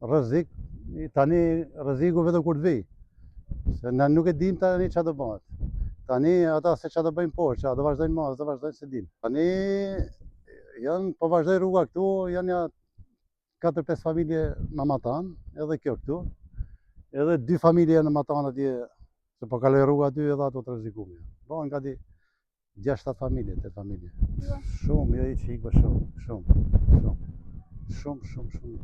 Rrezik, tani rreziku vetëm kur të vij. Se na nuk e dim tani çfarë do bëhet. Tani ata se çfarë do bëjnë poshtë, çfarë do vazhdojnë më, do vazhdojnë se dim. Tani janë po vazhdoi rruga këtu, janë ja 4-5 familje në Matan, edhe kjo këtu. Edhe 2 familje në Matan atje, se po kaloj rruga aty edhe ato të rrezikuara. Bëhen gati 6-7 familje, 8 familje. Shumë, jo i çik, po shumë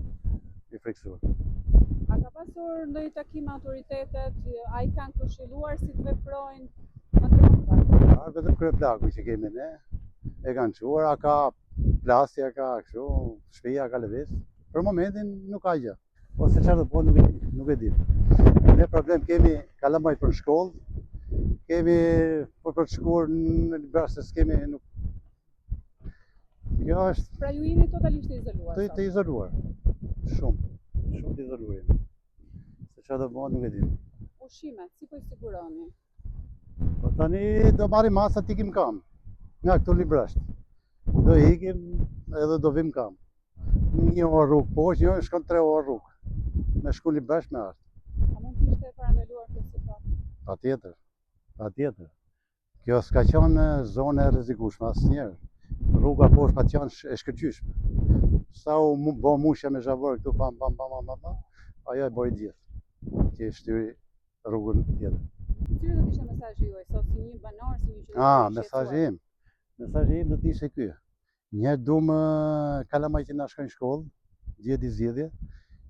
i friksuar. A ka pasur ndonjë takim me autoritetet, a i kanë këshilluar si të veprojnë? Vetëm kryeplaku që kemi ne, e kanë quar, a ka plasja, ka kështu, shtëpia ka lëviz. Për momentin nuk ka gjë. Ose çfarë do bëjnë nuk e di. Ne problem kemi kalamaj për shkollë, kemi për të shkuar në Libras se s'kemi nuk. Kjo është. Pra ju jeni totalisht të izoluar? Të izoluar. Shumë të izoluar jemi. Se çfarë do bëhet nuk e di. Ushqimet, si po i siguroni? Po tani do marrim masa të ikim kam. Nga këtu Librasht. Do ikim edhe do vim kam. Një orë rrugë poshtë, një orë shkon 3 orë rrugë. Me shku Librasht me ardh. A mund të ishte parandaluar këtë situatë? Patjetër. Kjo s'ka qenë zonë e rrezikueshme asnjëherë. Rruga poshtë ka qenë e shkëlqyeshme. Sa u bë mushja me zhavor këtu pam, ajo e boi gjithë. Që shtyri rrugën tjetër. Cili do të ishte mesazhi juaj sot si një banor, si një qytetar? Mesazhi im do të ishte ky. Njerë duam kalamaj që na shkojnë shkollë, gjeti zgjidhje,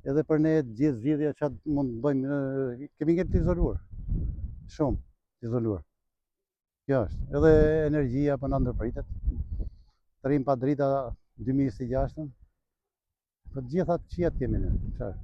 edhe për ne gjithë zgjidhja çfarë mund të bëjmë, kemi ngel të izoluar. Shumë të izoluar. Kjo është. Edhe energjia po na ndërpritet. Trim pa drita 2026. Po të gjitha të qijat kemi ne. Çfarë?